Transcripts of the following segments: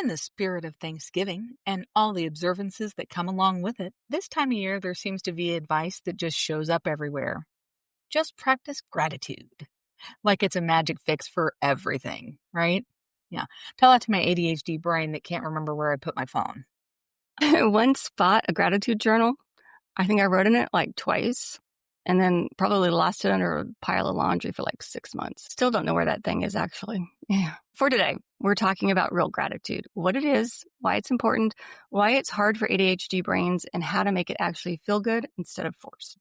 In the spirit of Thanksgiving and all the observances that come along with it, this time of year there seems to be advice that just shows up everywhere. Just practice gratitude. Like it's a magic fix for everything, right? Yeah. Tell that to my ADHD brain that can't remember where I put my phone. Once bought a gratitude journal. I think I wrote in it like twice and then probably lost it under a pile of laundry for like 6 months. Still don't know where that thing is actually. Yeah. For today, we're talking about real gratitude, what it is, why it's important, why it's hard for ADHD brains, and how to make it actually feel good instead of force.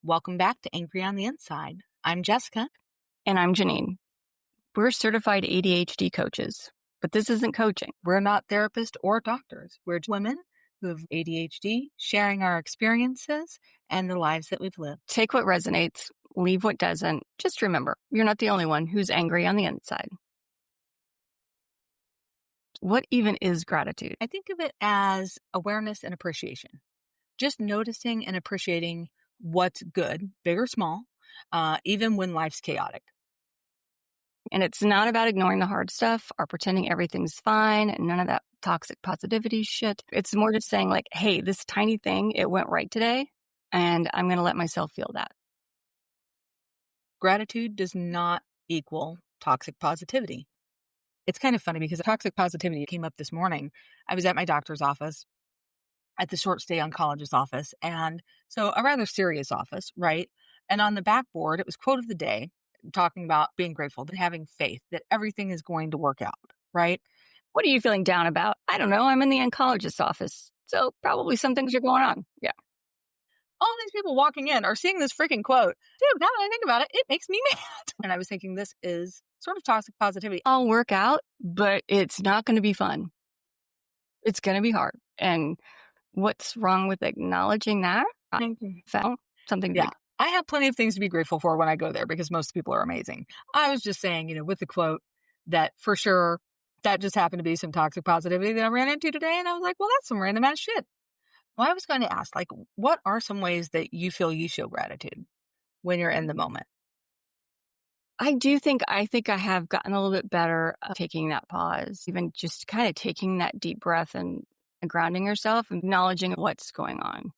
Welcome back to Angry on the Inside. I'm Jessica. And I'm Jeannine. We're certified ADHD coaches, but this isn't coaching. We're not therapists or doctors. We're women who have ADHD, sharing our experiences and the lives that we've lived. Take what resonates, leave what doesn't. Just remember, you're not the only one who's angry on the inside. What even is gratitude? I think of it as awareness and appreciation. Just noticing and appreciating what's good, big or small, even when life's chaotic. And it's not about ignoring the hard stuff or pretending everything's fine and none of that toxic positivity shit. It's more just saying like, hey, this tiny thing, it went right today, and I'm going to let myself feel that. Gratitude does not equal toxic positivity. It's kind of funny because toxic positivity came up this morning. I was at my doctor's office, at the short stay oncologist office, and so a rather serious office, right? And on the backboard, it was quote of the day, talking about being grateful and having faith that everything is going to work out, right? What are you feeling down about? I don't know. I'm in the oncologist's office, so probably some things are going on. Yeah. All these people walking in are seeing this freaking quote. Dude, now that I think about it, it makes me mad. And I was thinking this is sort of toxic positivity. I'll work out, but it's not going to be fun. It's going to be hard. And what's wrong with acknowledging that? I found something Yeah. I have plenty of things to be grateful for when I go there because most people are amazing. I was just saying, with the quote that for sure that just happened to be some toxic positivity that I ran into today. And I was like, well, that's some random ass shit. Well, I was going to ask, what are some ways that you feel you show gratitude when you're in the moment? I think I have gotten a little bit better at taking that pause, even just kind of taking that deep breath and grounding yourself and acknowledging what's going on.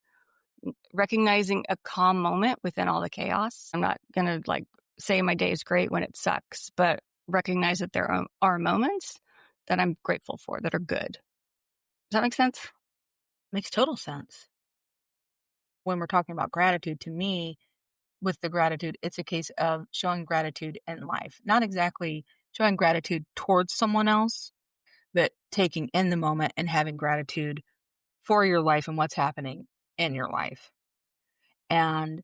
Recognizing a calm moment within all the chaos. I'm not going to say my day is great when it sucks, but recognize that there are moments that I'm grateful for that are good. Does that make sense? Makes total sense. When we're talking about gratitude, to me, with the gratitude, it's a case of showing gratitude in life, not exactly showing gratitude towards someone else, but taking in the moment and having gratitude for your life and what's happening in your life. And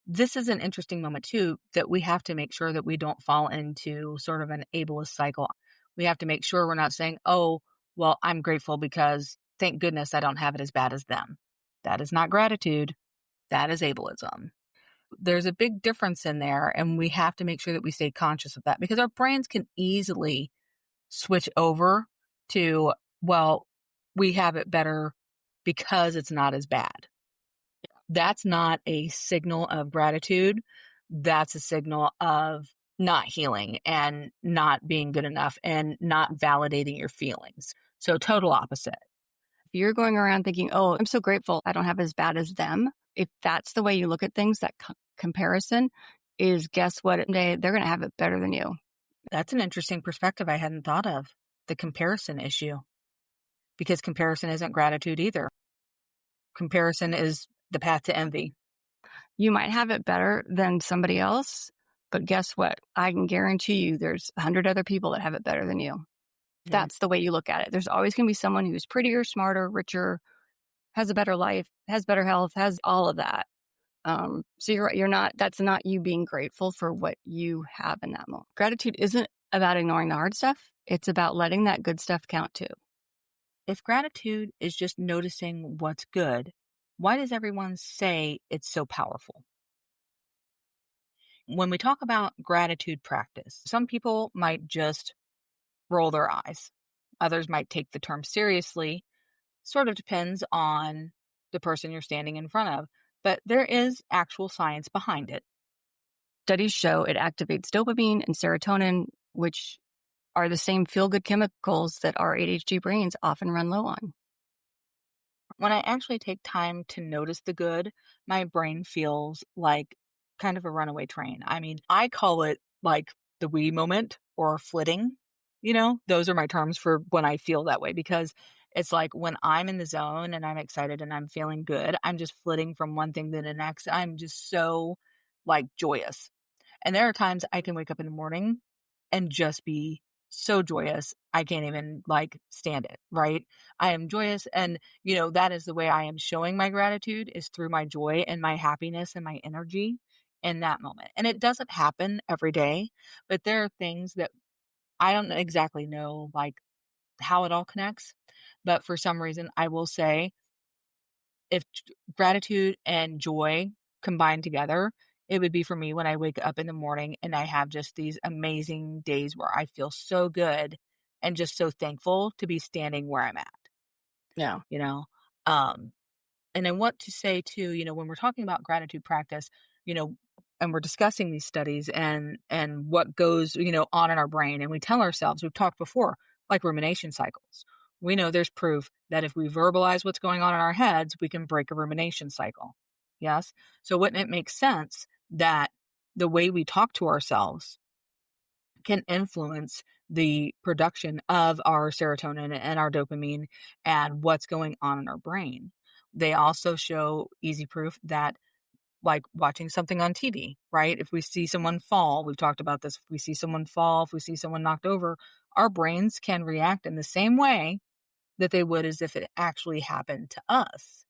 this is an interesting moment too, that we have to make sure that we don't fall into sort of an ableist cycle. We have to make sure we're not saying, oh, well, I'm grateful because thank goodness I don't have it as bad as them. That is not gratitude. That is ableism. There's a big difference in there, and we have to make sure that we stay conscious of that because our brains can easily switch over to, well, we have it better because it's not as bad. That's not a signal of gratitude. That's a signal of not healing and not being good enough and not validating your feelings. So total opposite. If you're going around thinking, oh, I'm so grateful I don't have as bad as them, if that's the way you look at things, that comparison is, guess what? They're going to have it better than you. That's an interesting perspective I hadn't thought of, the comparison issue, because comparison isn't gratitude either. Comparison is the path to envy. You might have it better than somebody else, but guess what? I can guarantee you there's 100 other people that have it better than you. Yeah. That's the way you look at it. There's always going to be someone who's prettier, smarter, richer, has a better life, has better health, has all of that. So you're not, that's not you being grateful for what you have in that moment. Gratitude isn't about ignoring the hard stuff. It's about letting that good stuff count too. If gratitude is just noticing what's good, why does everyone say it's so powerful? When we talk about gratitude practice, some people might just roll their eyes. Others might take the term seriously. Sort of depends on the person you're standing in front of. But there is actual science behind it. Studies show it activates dopamine and serotonin, which are the same feel good chemicals that our ADHD brains often run low on. When I actually take time to notice the good, my brain feels like kind of a runaway train. I mean, I call it like the we moment or flitting. Those are my terms for when I feel that way because it's like when I'm in the zone and I'm excited and I'm feeling good, I'm just flitting from one thing to the next. I'm just so like joyous. And there are times I can wake up in the morning and just be so joyous. I can't even like stand it, right? I am joyous. And, that is the way I am showing my gratitude is through my joy and my happiness and my energy in that moment. And it doesn't happen every day, but there are things that I don't exactly know like how it all connects. But for some reason, I will say if gratitude and joy combined together, it would be for me when I wake up in the morning and I have just these amazing days where I feel so good and just so thankful to be standing where I'm at, Yeah. you know? Um, and I want to say too, when we're talking about gratitude practice, you know, and we're discussing these studies and what goes, on in our brain, and we tell ourselves, we've talked before, like rumination cycles. We know there's proof that if we verbalize what's going on in our heads, we can break a rumination cycle. Yes. So wouldn't it make sense that the way we talk to ourselves can influence the production of our serotonin and our dopamine and what's going on in our brain? They also show easy proof that like watching something on TV, right? If we see someone fall, we've talked about this. If we see someone fall, if we see someone knocked over, our brains can react in the same way that they would as if it actually happened to us.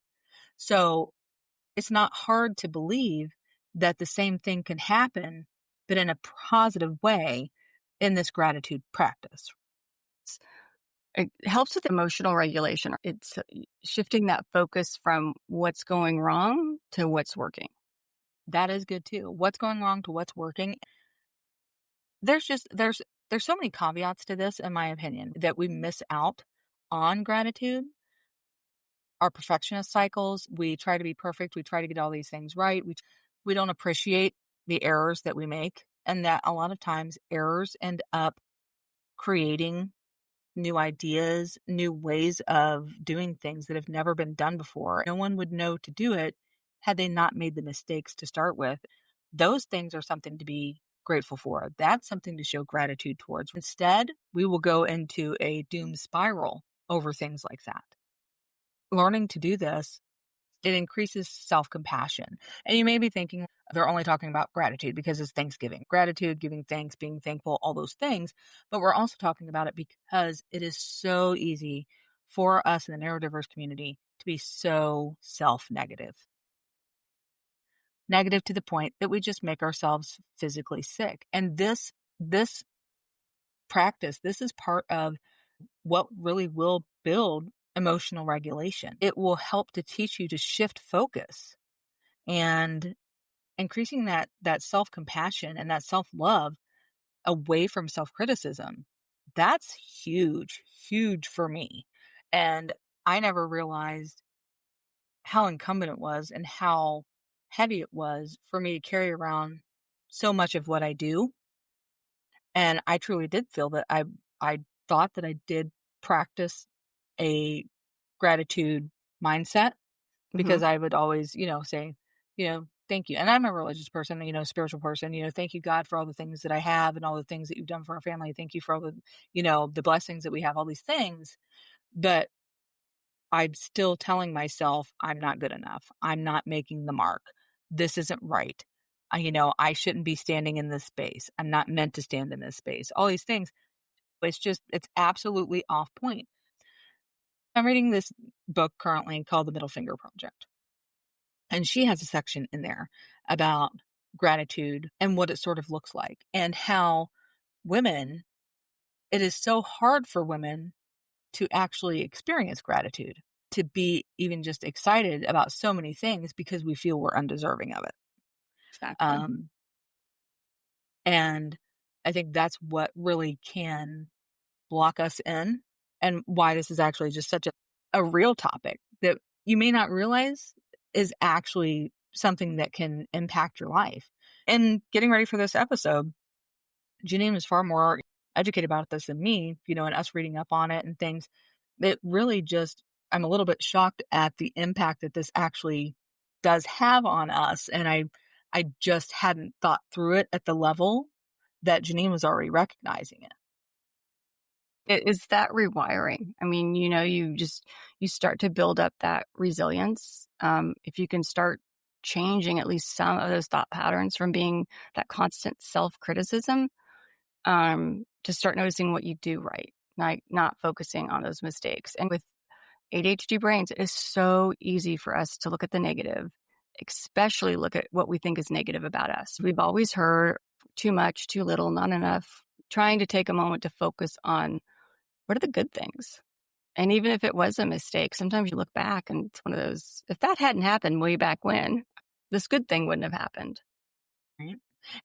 So it's not hard to believe that the same thing can happen, but in a positive way in this gratitude practice. It helps with emotional regulation. It's shifting that focus from what's going wrong to what's working. That is good too. What's going wrong to what's working? There's so many caveats to this, in my opinion, that we miss out on gratitude. Our perfectionist cycles, we try to be perfect, we try to get all these things right. We don't appreciate the errors that we make, and that a lot of times errors end up creating new ideas, new ways of doing things that have never been done before. No one would know to do it had they not made the mistakes to start with. Those things are something to be grateful for. That's something to show gratitude towards. Instead, we will go into a doom spiral over things like that. Learning to do this, it increases self-compassion. And you may be thinking they're only talking about gratitude because it's Thanksgiving. Gratitude, giving thanks, being thankful, all those things. But we're also talking about it because it is so easy for us in the neurodiverse community to be so self-negative. Negative to the point that we just make ourselves physically sick. And this practice, this is part of what really will build emotional regulation. It will help to teach you to shift focus and increasing that self-compassion and that self-love away from self-criticism. That's huge, huge for me. And I never realized how incumbent it was and how heavy it was for me to carry around so much of what I do. And I truly did feel that I thought that I did practice a gratitude mindset Hmm. because I would always, say, thank you. And I'm a religious person, spiritual person, thank you, God, for all the things that I have and all the things that you've done for our family. Thank you for all the, the blessings that we have, all these things. But I'm still telling myself I'm not good enough. I'm not making the mark. This isn't right. I shouldn't be standing in this space. I'm not meant to stand in this space. All these things. It's absolutely off point. I'm reading this book currently called The Middle Finger Project. And she has a section in there about gratitude and what it sort of looks like and how women, it is so hard for women to actually experience gratitude, to be even just excited about so many things because we feel we're undeserving of it. Exactly. Um, and I think that's what really can block us in and why this is actually just such a real topic that you may not realize is actually something that can impact your life. And getting ready for this episode, Jeannine was far more educated about this than me, and us reading up on it and things, it really just I'm a little bit shocked at the impact that this actually does have on us, and I just hadn't thought through it at the level that Jeannine was already recognizing it. It is that rewiring. I mean, you start to build up that resilience. If you can start changing at least some of those thought patterns from being that constant self-criticism, to start noticing what you do right, like not focusing on those mistakes. And with ADHD brains, it is so easy for us to look at the negative, especially look at what we think is negative about us. We've always heard too much, too little, not enough. Trying to take a moment to focus on what are the good things? And even if it was a mistake, sometimes you look back and it's one of those, if that hadn't happened way back when, this good thing wouldn't have happened. Right?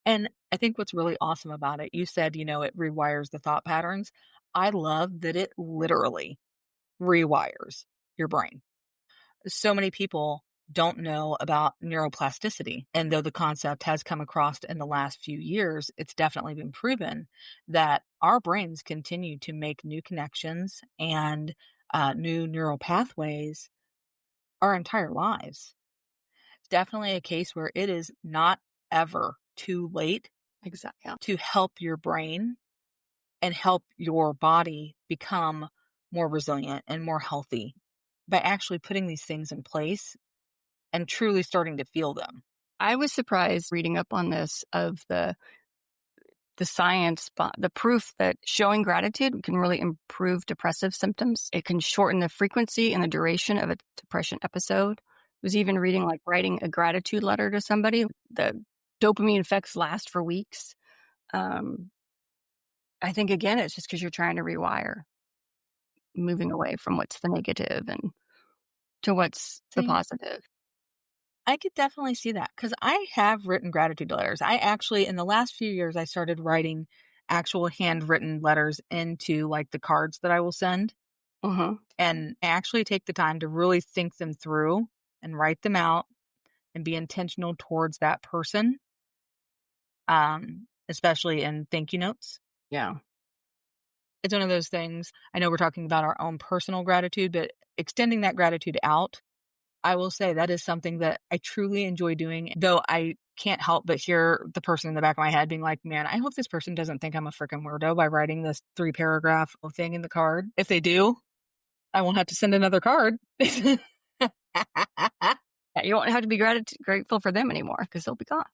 And I think what's really awesome about it, you said, it rewires the thought patterns. I love that it literally rewires your brain. So many people don't know about neuroplasticity. And though the concept has come across in the last few years, it's definitely been proven that our brains continue to make new connections and new neural pathways our entire lives. It's definitely a case where it is not ever too late Exactly. to help your brain and help your body become more resilient and more healthy by actually putting these things in place and truly starting to feel them. I was surprised reading up on this of the science, the proof that showing gratitude can really improve depressive symptoms. It can shorten the frequency and the duration of a depression episode. I was even reading like writing a gratitude letter to somebody. The dopamine effects last for weeks. Um, I think again, it's just because you're trying to rewire, moving away from what's the negative and to what's the See, positive. I could definitely see that because I have written gratitude letters. I actually, in the last few years, I started writing actual handwritten letters into like the cards that I will send. Uh-huh. And I actually take the time to really think them through and write them out and be intentional towards that person, especially in thank you notes. Yeah. It's one of those things. I know we're talking about our own personal gratitude, but extending that gratitude out, I will say that is something that I truly enjoy doing, though I can't help but hear the person in the back of my head being like, man, I hope this person doesn't think I'm a freaking weirdo by writing this 3 paragraph thing in the card. If they do, I won't have to send another card. Yeah, you won't have to be grateful for them anymore because they'll be gone.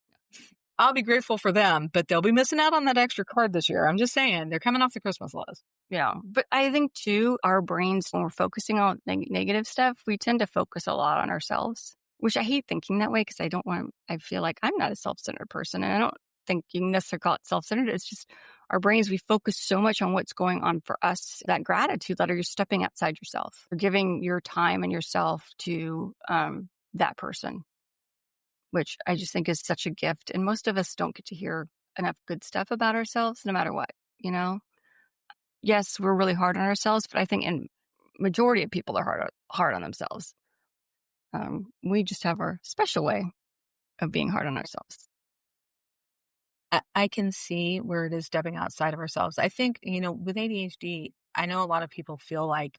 I'll be grateful for them, but they'll be missing out on that extra card this year. I'm just saying, they're coming off the Christmas list. Yeah. But I think too, our brains, when we're focusing on negative stuff, we tend to focus a lot on ourselves, which I hate thinking that way because I feel like I'm not a self-centered person. And I don't think you can necessarily call it self-centered. It's just our brains, we focus so much on what's going on for us. That gratitude letter, you're stepping outside yourself. You're giving your time and yourself to that person, which I just think is such a gift. And most of us don't get to hear enough good stuff about ourselves, no matter what, you know? Yes, we're really hard on ourselves, but I think in majority of people are hard on themselves. We just have our special way of being hard on ourselves. I can see where it is stepping outside of ourselves. I think, with ADHD, I know a lot of people feel like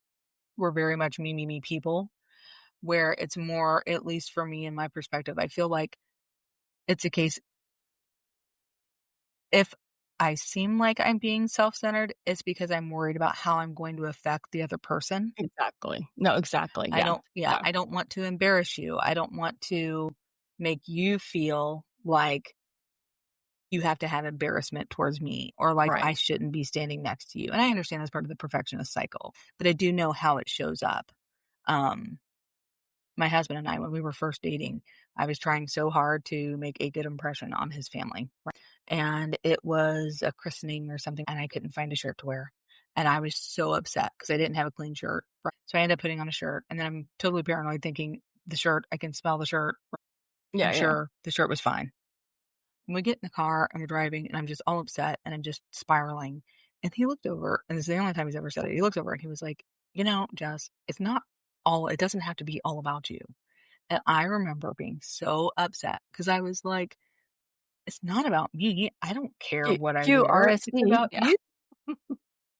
we're very much me, me, me people, where it's more, at least for me in my perspective, I feel like it's a case if I seem like I'm being self-centered, it's because I'm worried about how I'm going to affect the other person. Exactly. No, exactly. I Yeah. don't, yeah, Yeah. I don't want to embarrass you. I don't want to make you feel like you have to have embarrassment towards me or like Right. I shouldn't be standing next to you. And I understand that's part of the perfectionist cycle, but I do know how it shows up. Um, my husband and I, when we were first dating, I was trying so hard to make a good impression on his family. And it was a christening or something, and I couldn't find a shirt to wear. And I was so upset because I didn't have a clean shirt. So I ended up putting on a shirt, and then I'm totally paranoid thinking the shirt, I can smell the shirt. Yeah. I'm Yeah. sure the shirt was fine. And we get in the car and we're driving, and I'm just all upset and I'm just spiraling. And he looked over, and this is the only time he's ever said it. He looked over and he was like, Jess, it doesn't have to be all about you. And I remember being so upset because I was like, it's not about me. I don't care what I wear. It's QRST. about Yeah. you.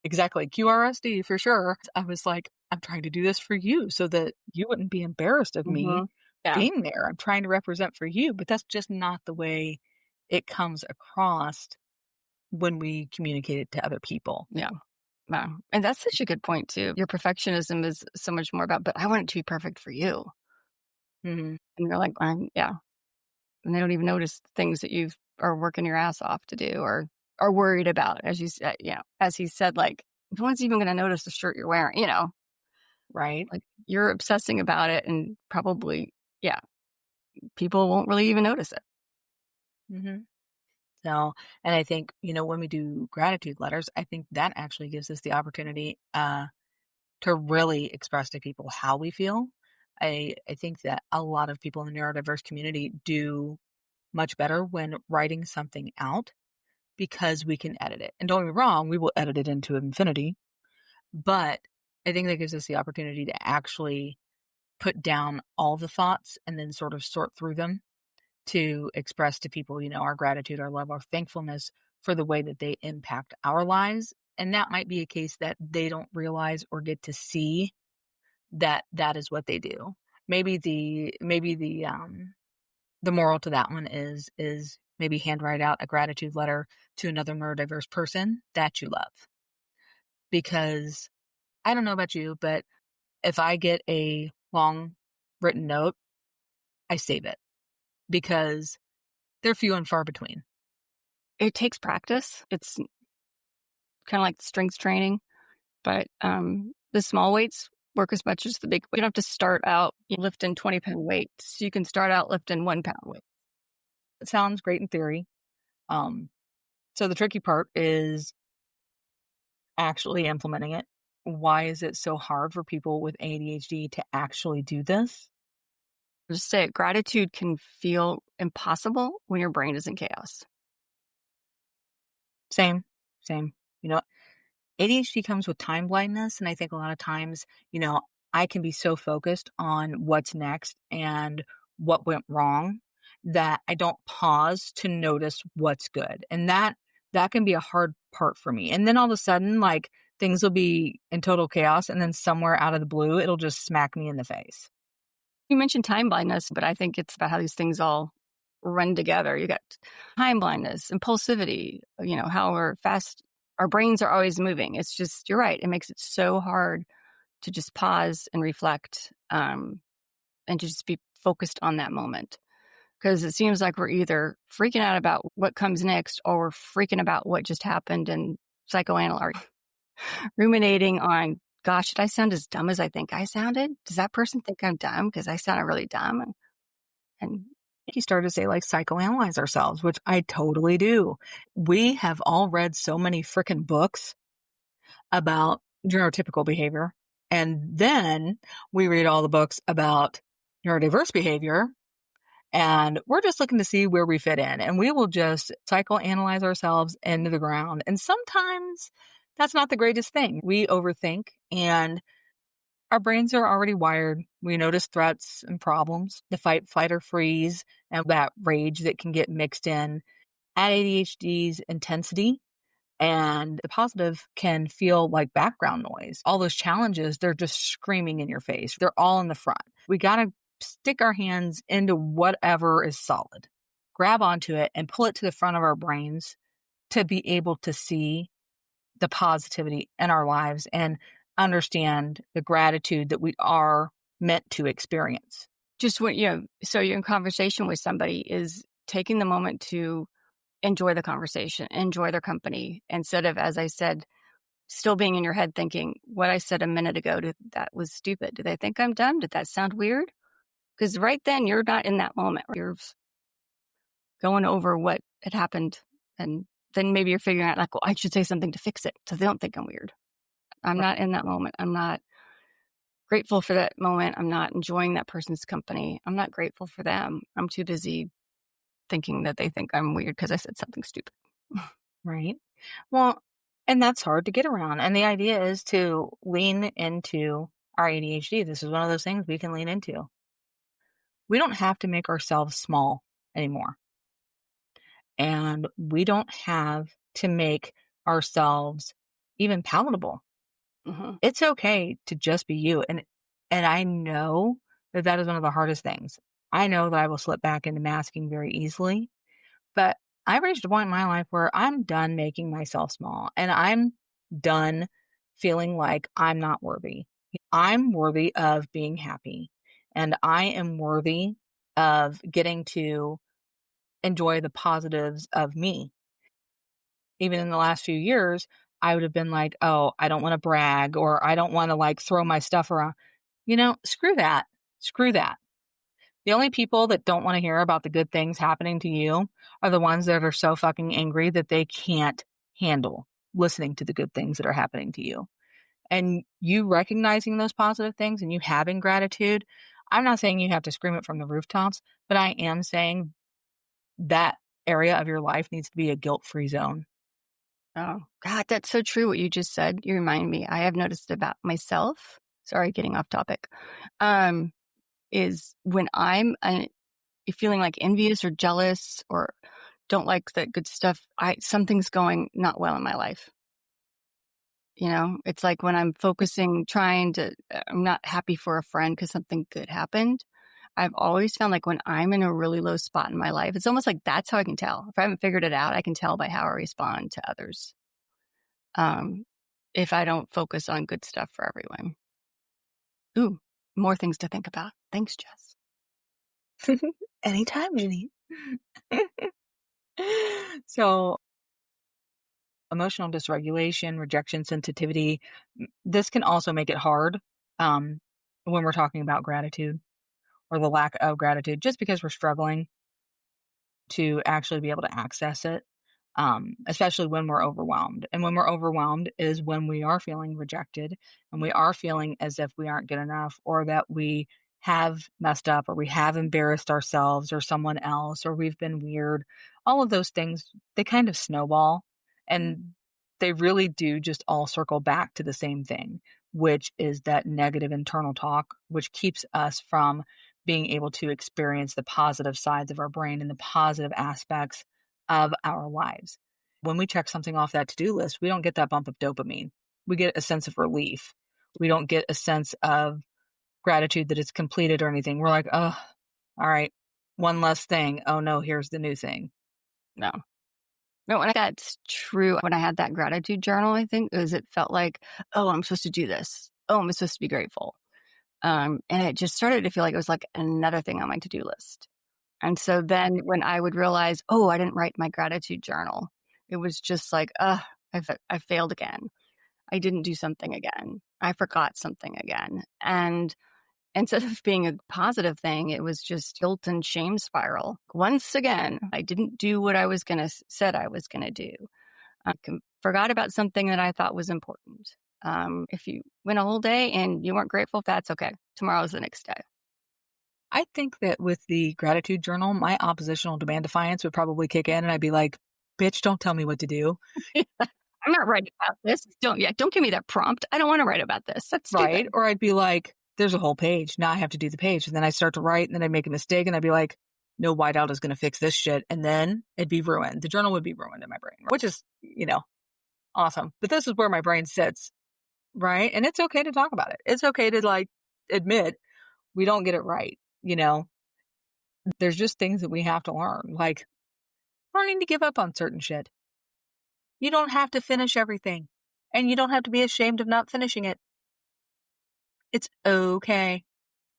Exactly, QRSD for sure. I was like, "I'm trying to do this for you so that you wouldn't be embarrassed of me Mhm. Yeah. being there. I'm trying to represent for you," but that's just not the way it comes across when we communicate it to other people. Yeah. Wow. And that's such a good point too. Your perfectionism is so much more about, but I want it to be perfect for you. Mhm. And you're like, yeah. And they don't even notice things that you are working your ass off to do or are worried about, as you said, as he said, like, no one's even going to notice the shirt you're wearing, Right? like you're obsessing about it and probably, yeah, people won't really even notice it. Mhm. So, and I think, when we do gratitude letters, I think that actually gives us the opportunity, to really express to people how we feel. I think that a lot of people in the neurodiverse community do much better when writing something out because we can edit it. And don't get me wrong, we will edit it into infinity, but I think that gives us the opportunity to actually put down all the thoughts and then sort of sort through them to express to people, our gratitude, our love, our thankfulness for the way that they impact our lives. And that might be a case that they don't realize or get to see that that is what they do. Maybe the moral to that one is maybe handwrite out a gratitude letter to another neurodiverse person that you love. Because I don't know about you, but if I get a long written note, I save it because they're few and far between. It takes practice. It's kind of like strength training, but the small weights work as much as the big. You don't have to start out lifting 20-pound weights. You can start out lifting 1-pound weight. It sounds great in theory. Um, so the tricky part is actually implementing it. Why is it so hard for people with ADHD to actually do this? Just say it, gratitude can feel impossible when your brain is in chaos. Same, same. You know, ADHD comes with time blindness. And I think a lot of times, I can be so focused on what's next and what went wrong that I don't pause to notice what's good. And that can be a hard part for me. And then all of a sudden, like things will be in total chaos. And then somewhere out of the blue, it'll just smack me in the face. You mentioned time blindness, but I think it's about how these things all run together. You got time blindness, impulsivity, how we're fast, our brains are always moving. It's just, you're right. It makes it so hard to just pause and reflect and to just be focused on that moment. Because it seems like we're either freaking out about what comes next or we're freaking about what just happened and psychoanalyzing, ruminating on, gosh, did I sound as dumb as I think I sounded? Does that person think I'm dumb because I sounded really dumb? And He started to say like psychoanalyze ourselves, which I totally do. We have all read so many freaking books about neurotypical behavior. And then we read all the books about neurodiverse behavior. And we're just looking to see where we fit in. And we will just psychoanalyze ourselves into the ground. And sometimes that's not the greatest thing. We overthink and our brains are already wired. We notice threats and problems, the fight, flight, or freeze, and that rage that can get mixed in. At ADHD's intensity, and the positive can feel like background noise. All those challenges, they're just screaming in your face. They're all in the front. We got to stick our hands into whatever is solid, grab onto it, and pull it to the front of our brains to be able to see the positivity in our lives and understand the gratitude that we are meant to experience. just when, so you're in conversation with somebody is taking the moment to enjoy the conversation, enjoy their company, instead of, as I said, still being in your head thinking, what I said a minute ago, that was stupid. Did they think I'm dumb? Did that sound weird? Because right then you're not in that moment. You're going over what had happened. And then maybe you're figuring out like, well, I should say something to fix it so they don't think I'm weird. I'm not in that moment. I'm not grateful for that moment. I'm not enjoying that person's company. I'm not grateful for them. I'm too busy thinking that they think I'm weird because I said something stupid. Right. Well, and that's hard to get around. And the idea is to lean into our ADHD. This is one of those things we can lean into. We don't have to make ourselves small anymore. And we don't have to make ourselves even palatable. Mhm. It's okay to just be you, and I know that that is one of the hardest things. I know that I will slip back into masking very easily, but I've reached a point in my life where I'm done making myself small, and I'm done feeling like I'm not worthy. I'm worthy of being happy, and I am worthy of getting to enjoy the positives of me. Even in the last few years, I would have been like, "Oh, I don't wanna brag," or, "I don't wanna, like, throw my stuff around." Screw that. Screw that. The only people that don't wanna hear about the good things happening to you are the ones that are so fucking angry that they can't handle listening to the good things that are happening to you. And you recognizing those positive things and you having gratitude, I'm not saying you have to scream it from the rooftops, but I am saying that area of your life needs to be a guilt-free zone. Oh, God, that's so true what you just said. You remind me. I have noticed about myself, sorry, getting off topic, um, is when I'm, feeling, like, envious or jealous or don't like the good stuff, I something's going not well in my life, you know? It's like when I'm focusing, trying to I'm not happy for a friend because something good happened. I've always found, like, when I'm in a really low spot in my life, it's almost like that's how I can tell. If I haven't figured it out, I can tell by how I respond to others, um, if I don't focus on good stuff for everyone. Ooh, more things to think about. Thanks, Jess. Anytime, Jeannine. So, emotional dysregulation, rejection sensitivity, this can also make it hard um, when we're talking about gratitude or the lack of gratitude, just because we're struggling to actually be able to access it, especially when we're overwhelmed. And when we're overwhelmed is when we are feeling rejected and we are feeling as if we aren't good enough or that we have messed up or we have embarrassed ourselves or someone else or we've been weird. All of those things, they kind of snowball and they really do just all circle back to the same thing, which is that negative internal talk, which keeps us from being able to experience the positive sides of our brain and the positive aspects of our lives. When we check something off that to-do list, we don't get that bump of dopamine. We get a sense of relief. We don't get a sense of gratitude that it's completed or anything. We're like, oh, all right, one less thing. Oh no, here's the new thing. No. No, and that's true. When I had that gratitude journal, I think, is it felt like, "Oh, I'm supposed to do this. Oh, I'm supposed to be grateful." And it just started to feel like it was like another thing on my to-do list. And so then when I would realize, "Oh, I didn't write my gratitude journal," it was just like, "Ugh, I failed again. I didn't do something again. I forgot something again." And instead of being a positive thing, it was just guilt and shame spiral. Once again, I didn't do what I was gonna said I was gonna do. Forgot about something that I thought was important. If you went a whole day and you weren't grateful, that's okay. Tomorrow's the next day. I think that with the gratitude journal, my oppositional demand defiance would probably kick in and I'd be like, bitch, don't tell me what to do. I'm not writing about this. Don't give me that prompt. I don't want to write about this. That's Right? stupid. Or I'd be like, there's a whole page. Now I have to do the page. And then I start to write and then I make a mistake and I'd be like, no whiteout is going to fix this shit. And then it'd be ruined. The journal would be ruined in my brain, which is, awesome. But this is where my brain sits. Right. And it's okay to talk about it. It's okay to like admit we don't get it right. There's just things that we have to learn, like learning to give up on certain shit. You don't have to finish everything and you don't have to be ashamed of not finishing it. It's okay.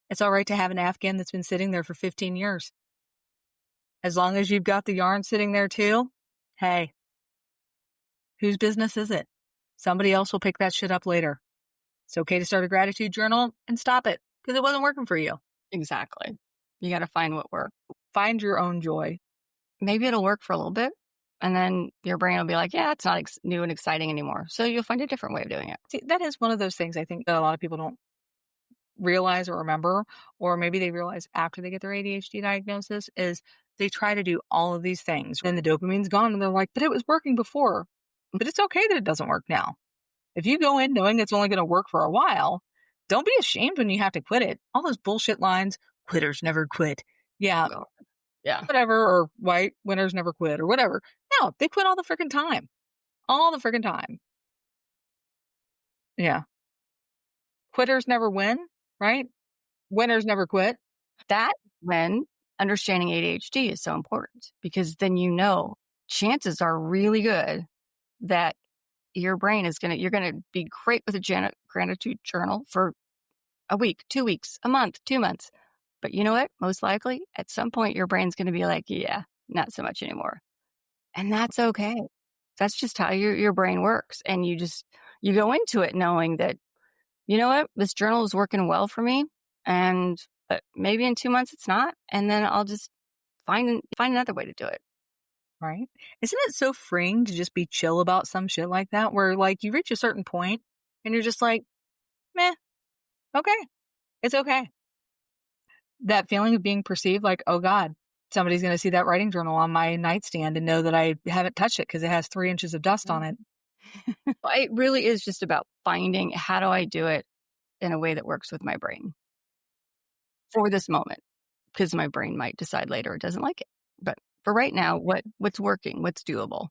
It's all right to have an Afghan that's been sitting there for 15 years. As long as you've got the yarn sitting there too, hey, whose business is it? Somebody else will pick that shit up later. It's okay to start a gratitude journal and stop it because it wasn't working for you. Exactly. You got to find what works. Find your own joy. Maybe it'll work for a little bit. And then your brain will be like, yeah, it's not new and exciting anymore. So you'll find a different way of doing it. See, that is one of those things I think that a lot of people don't realize or remember, or maybe they realize after they get their ADHD diagnosis, is they try to do all of these things. Then the dopamine's gone and they're like, but it was working before. But it's okay that it doesn't work now. If you go in knowing it's only going to work for a while, don't be ashamed when you have to quit it. All those bullshit lines, quitters never quit. Yeah, Go. Yeah. whatever, or white winners never quit, or whatever. No, they quit all the freaking time. All the freaking time. Yeah. Quitters never win, right? Winners never quit. That when understanding ADHD is so important because then chances are really good that your brain is you're gonna be great with a gratitude journal for a week, 2 weeks, a month, 2 months. But you know what? Most likely at some point your brain's gonna be like, yeah, not so much anymore. And that's okay. That's just how your brain works. And you go into it knowing that, you know what, this journal is working well for me. And but maybe in 2 months it's not. And then I'll just find another way to do it. Right? Isn't it so freeing to just be chill about some shit like that where, like, you reach a certain point and you're just like, "Meh, okay. It's okay." That feeling of being perceived like, "Oh god, somebody's gonna see that writing journal on my nightstand and know that I haven't touched it because it has 3 inches of dust on Mhm. it." It really is just about finding how do I do it in a way that works with my brain for this moment, because my brain might decide later it doesn't like it. But for right now, what's working? What's doable?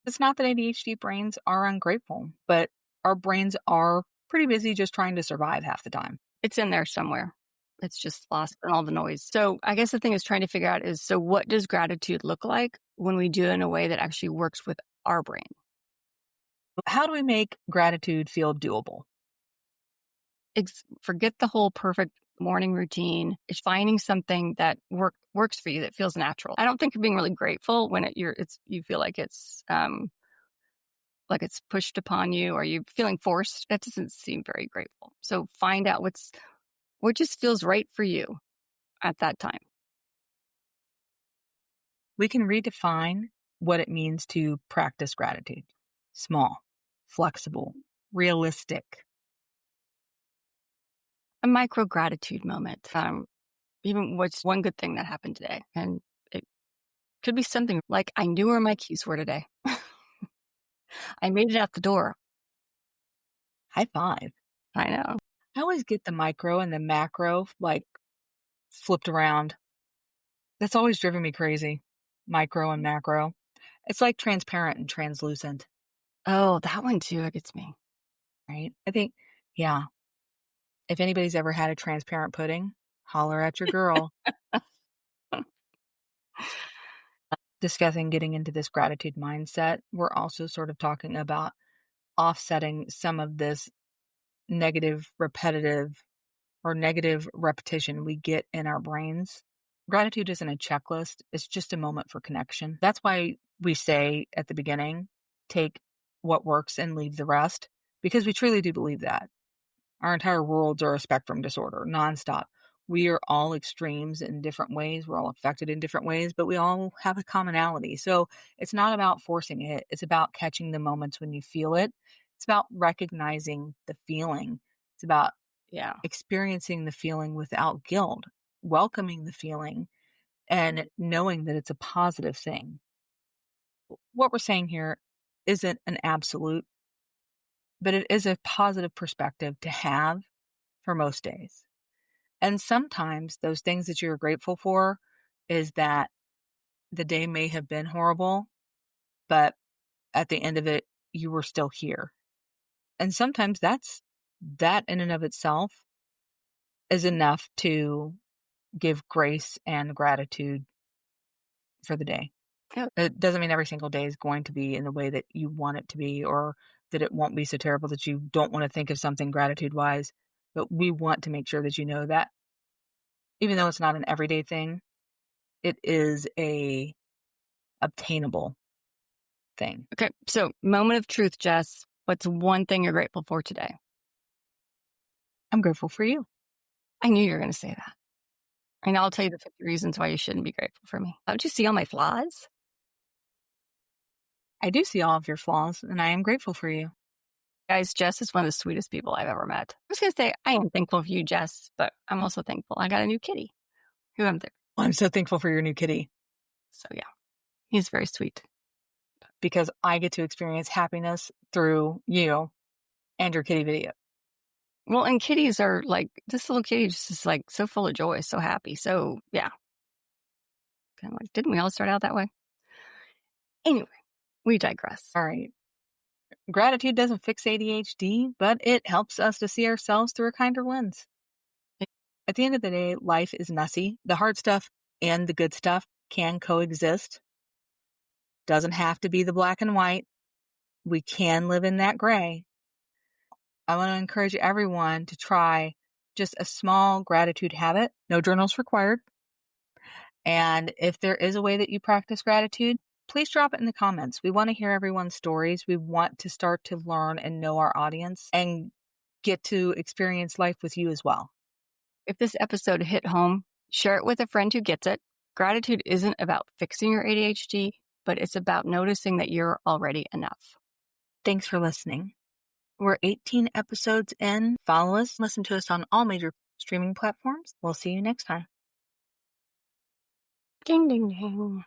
It's not that ADHD brains are ungrateful, but our brains are pretty busy just trying to survive half the time. It's in there somewhere. It's just lost in all the noise. So I guess the thing is trying to figure out is so what does gratitude look like when we do it in a way that actually works with our brain? How do we make gratitude feel doable? Forget the whole perfect morning routine. It's finding something that works for you that feels natural. I don't think you're being really grateful when you feel like it's pushed upon you or you're feeling forced. That doesn't seem very grateful. So find out what just feels right for you at that time. We can redefine what it means to practice gratitude. Small, flexible, realistic. A micro gratitude moment. Even what's one good thing that happened today. And it could be something like I knew where my keys were today. I made it out the door. High five. I know. I always get the micro and the macro like flipped around. That's always driven me crazy. Micro and macro. It's like transparent and translucent, Oh, that one too. It gets me. right? I think, yeah, if anybody's ever had a transparent pudding, holler at your girl. Discussing getting into this gratitude mindset, we're also sort of talking about offsetting some of this negative, repetitive, or negative repetition we get in our brains. Gratitude isn't a checklist, it's just a moment for connection. That's why we say at the beginning, take what works and leave the rest, because we truly do believe that. Our entire worlds are a spectrum disorder, nonstop. We are all extremes in different ways. We're all affected in different ways, but we all have a commonality. So it's not about forcing it. It's about catching the moments when you feel it. It's about recognizing the feeling. It's about Yeah. experiencing the feeling without guilt, welcoming the feeling, and knowing that it's a positive thing. What we're saying here isn't an absolute, but it is a positive perspective to have for most days. And sometimes those things that you're grateful for is that the day may have been horrible, but at the end of it, you were still here. And sometimes that in and of itself is enough to give grace and gratitude for the day. Yeah. It doesn't mean every single day is going to be in the way that you want it to be or that it won't be so terrible that you don't want to think of something gratitude wise. But we want to make sure that you know that even though it's not an everyday thing, it is a obtainable thing. Okay. So, moment of truth, Jess. What's one thing you're grateful for today? I'm grateful for you. I knew you were going to say that. And I'll tell you the 50 reasons why you shouldn't be grateful for me. Don't you see all my flaws? I do see all of your flaws, and I am grateful for you. Guys, Jess is one of the sweetest people I've ever met. I was going to say, I am thankful for you, Jess, but I'm also thankful I got a new kitty who I'm there. I'm so thankful for your new kitty So, yeah, he's very sweet. because I get to experience happiness through you and your kitty video. Well, and kitties are like, this little kitty just is like so full of joy, so happy. So, yeah. Kind of like, didn't we all start out that way? Anyway, we digress. All right. Gratitude doesn't fix ADHD, but it helps us to see ourselves through a kinder lens. At the end of the day, life is messy. The hard stuff and the good stuff can coexist. Doesn't have to be the black and white. We can live in that gray. I want to encourage everyone to try just a small gratitude habit. No journals required. And if there is a way that you practice gratitude, please drop it in the comments. We want to hear everyone's stories. We want to start to learn and know our audience and get to experience life with you as well. If this episode hit home, share it with a friend who gets it. Gratitude isn't about fixing your ADHD, but it's about noticing that you're already enough. Thanks for listening. We're 18 episodes in. Follow us, listen to us on all major streaming platforms. We'll see you next time. Ding, ding, ding.